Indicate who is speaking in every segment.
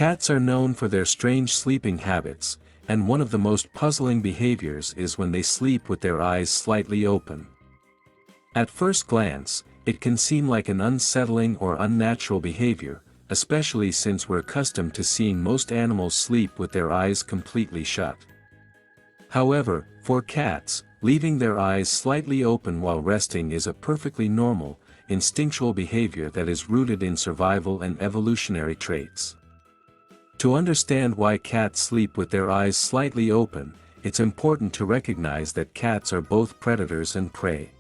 Speaker 1: Cats are known for their strange sleeping habits, and one of the most puzzling behaviors is when they sleep with their eyes slightly open. At first glance, it can seem like an unsettling or unnatural behavior, especially since we're accustomed to seeing most animals sleep with their eyes completely shut. However, for cats, leaving their eyes slightly open while resting is a perfectly normal, instinctual behavior that is rooted in survival and evolutionary traits. To understand why cats sleep with their eyes slightly open, it's important to recognize that cats are both predators and prey.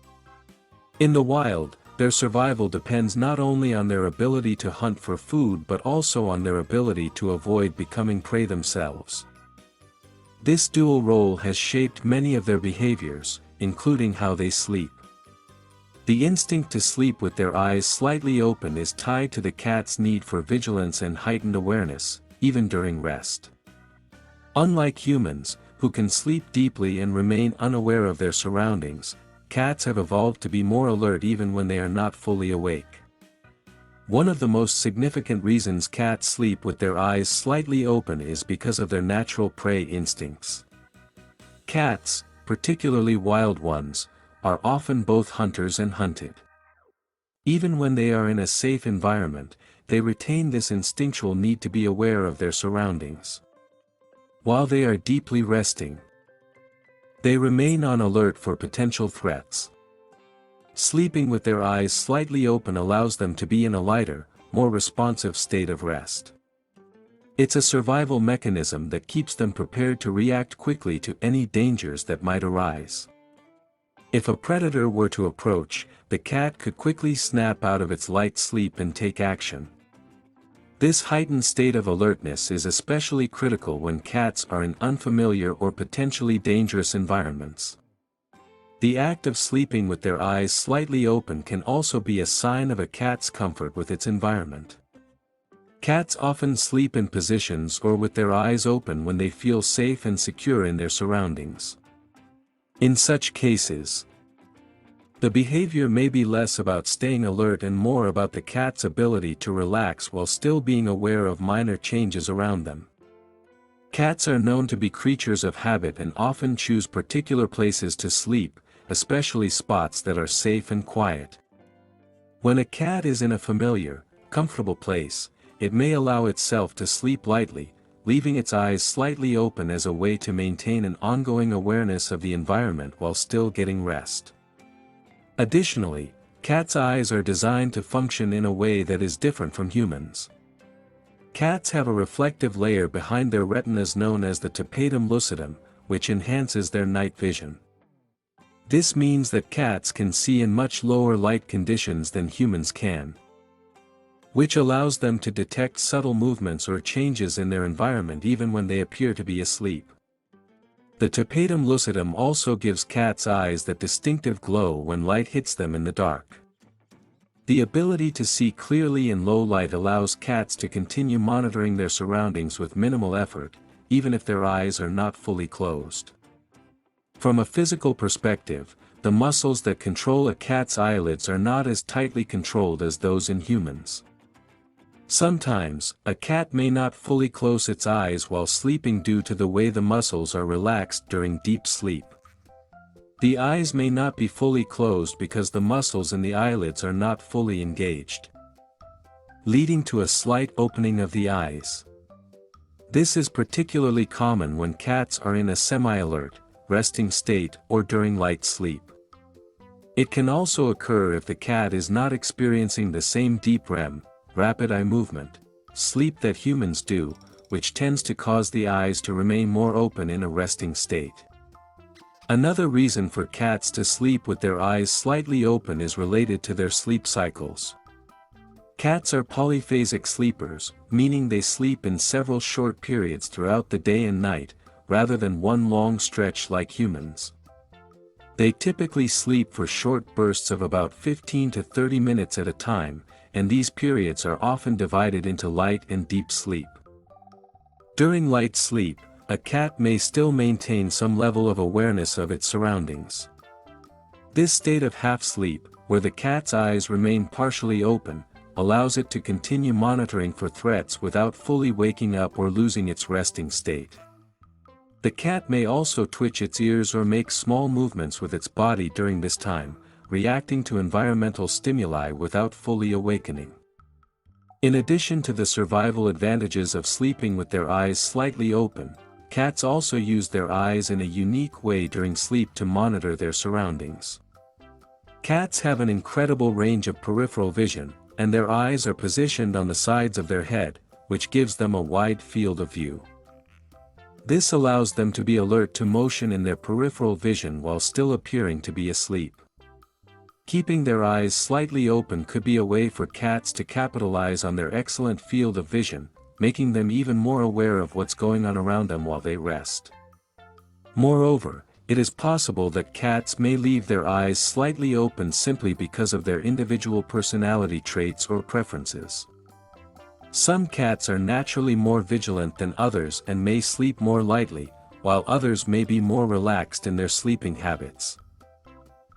Speaker 1: In the wild, their survival depends not only on their ability to hunt for food but also on their ability to avoid becoming prey themselves. This dual role has shaped many of their behaviors, including how they sleep. The instinct to sleep with their eyes slightly open is tied to the cat's need for vigilance and heightened awareness, even during rest. Unlike humans, who can sleep deeply and remain unaware of their surroundings, cats have evolved to be more alert even when they are not fully awake. One of the most significant reasons cats sleep with their eyes slightly open is because of their natural prey instincts. Cats, particularly wild ones, are often both hunters and hunted. Even when they are in a safe environment, they retain this instinctual need to be aware of their surroundings. While they are deeply resting, they remain on alert for potential threats. Sleeping with their eyes slightly open allows them to be in a lighter, more responsive state of rest. It's a survival mechanism that keeps them prepared to react quickly to any dangers that might arise. If a predator were to approach, the cat could quickly snap out of its light sleep and take action. This heightened state of alertness is especially critical when cats are in unfamiliar or potentially dangerous environments. The act of sleeping with their eyes slightly open can also be a sign of a cat's comfort with its environment. Cats often sleep in positions or with their eyes open when they feel safe and secure in their surroundings. In such cases, the behavior may be less about staying alert and more about the cat's ability to relax while still being aware of minor changes around them. Cats are known to be creatures of habit and often choose particular places to sleep, especially spots that are safe and quiet. When a cat is in a familiar, comfortable place, it may allow itself to sleep lightly, leaving its eyes slightly open as a way to maintain an ongoing awareness of the environment while still getting rest. Additionally, cats' eyes are designed to function in a way that is different from humans. Cats have a reflective layer behind their retinas known as the tapetum lucidum, which enhances their night vision. This means that cats can see in much lower light conditions than humans can, which allows them to detect subtle movements or changes in their environment even when they appear to be asleep. The tapetum lucidum also gives cats' eyes that distinctive glow when light hits them in the dark. The ability to see clearly in low light allows cats to continue monitoring their surroundings with minimal effort, even if their eyes are not fully closed. From a physical perspective, the muscles that control a cat's eyelids are not as tightly controlled as those in humans. Sometimes, a cat may not fully close its eyes while sleeping due to the way the muscles are relaxed during deep sleep. The eyes may not be fully closed because the muscles in the eyelids are not fully engaged, leading to a slight opening of the eyes. This is particularly common when cats are in a semi-alert, resting state or during light sleep. It can also occur if the cat is not experiencing the same deep REM, rapid eye movement, sleep that humans do, which tends to cause the eyes to remain more open in a resting state. Another reason for cats to sleep with their eyes slightly open is related to their sleep cycles. Cats are polyphasic sleepers, meaning they sleep in several short periods throughout the day and night, rather than one long stretch like humans. They typically sleep for short bursts of about 15 to 30 minutes at a time, and these periods are often divided into light and deep sleep. During light sleep, a cat may still maintain some level of awareness of its surroundings. This state of half sleep, where the cat's eyes remain partially open, allows it to continue monitoring for threats without fully waking up or losing its resting state. The cat may also twitch its ears or make small movements with its body during this time, reacting to environmental stimuli without fully awakening. In addition to the survival advantages of sleeping with their eyes slightly open, cats also use their eyes in a unique way during sleep to monitor their surroundings. Cats have an incredible range of peripheral vision, and their eyes are positioned on the sides of their head, which gives them a wide field of view. This allows them to be alert to motion in their peripheral vision while still appearing to be asleep. Keeping their eyes slightly open could be a way for cats to capitalize on their excellent field of vision, making them even more aware of what's going on around them while they rest. Moreover, it is possible that cats may leave their eyes slightly open simply because of their individual personality traits or preferences. Some cats are naturally more vigilant than others and may sleep more lightly, while others may be more relaxed in their sleeping habits.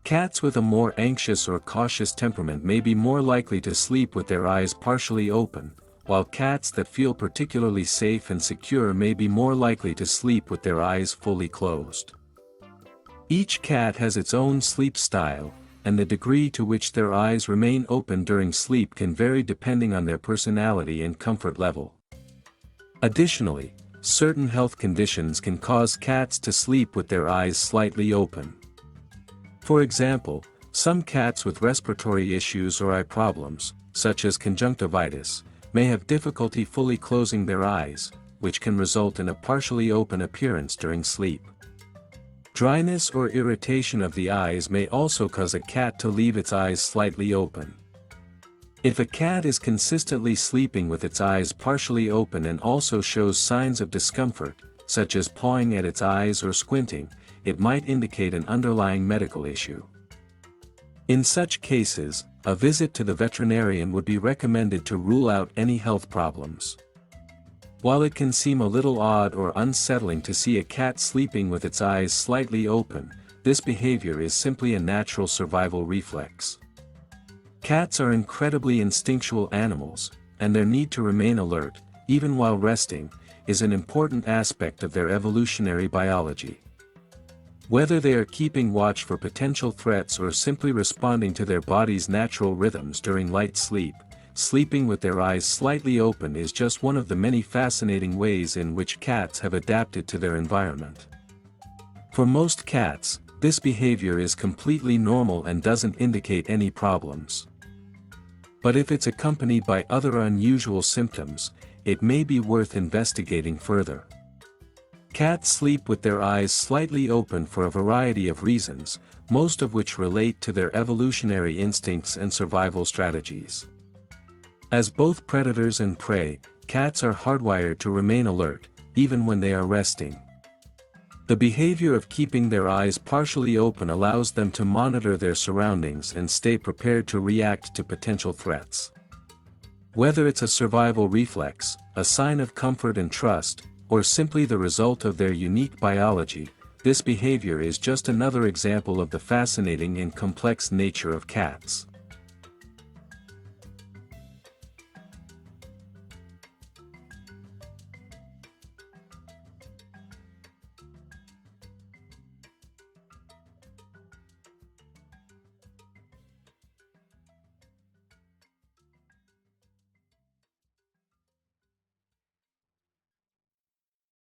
Speaker 1: Cats with a more anxious or cautious temperament may be more likely to sleep with their eyes partially open, while cats that feel particularly safe and secure may be more likely to sleep with their eyes fully closed. Each cat has its own sleep style, and the degree to which their eyes remain open during sleep can vary depending on their personality and comfort level. Additionally, certain health conditions can cause cats to sleep with their eyes slightly open. For example, some cats with respiratory issues or eye problems, such as conjunctivitis, may have difficulty fully closing their eyes, which can result in a partially open appearance during sleep. Dryness or irritation of the eyes may also cause a cat to leave its eyes slightly open. If a cat is consistently sleeping with its eyes partially open and also shows signs of discomfort, such as pawing at its eyes or squinting, it might indicate an underlying medical issue. In such cases, a visit to the veterinarian would be recommended to rule out any health problems. While it can seem a little odd or unsettling to see a cat sleeping with its eyes slightly open, this behavior is simply a natural survival reflex. Cats are incredibly instinctual animals, and their need to remain alert, even while resting, is an important aspect of their evolutionary biology. Whether they are keeping watch for potential threats or simply responding to their body's natural rhythms during light sleep, sleeping with their eyes slightly open is just one of the many fascinating ways in which cats have adapted to their environment. For most cats, this behavior is completely normal and doesn't indicate any problems. But if it's accompanied by other unusual symptoms, it may be worth investigating further. Cats sleep with their eyes slightly open for a variety of reasons, most of which relate to their evolutionary instincts and survival strategies. As both predators and prey, cats are hardwired to remain alert, even when they are resting. The behavior of keeping their eyes partially open allows them to monitor their surroundings and stay prepared to react to potential threats. Whether it's a survival reflex, a sign of comfort and trust, or simply the result of their unique biology, this behavior is just another example of the fascinating and complex nature of cats.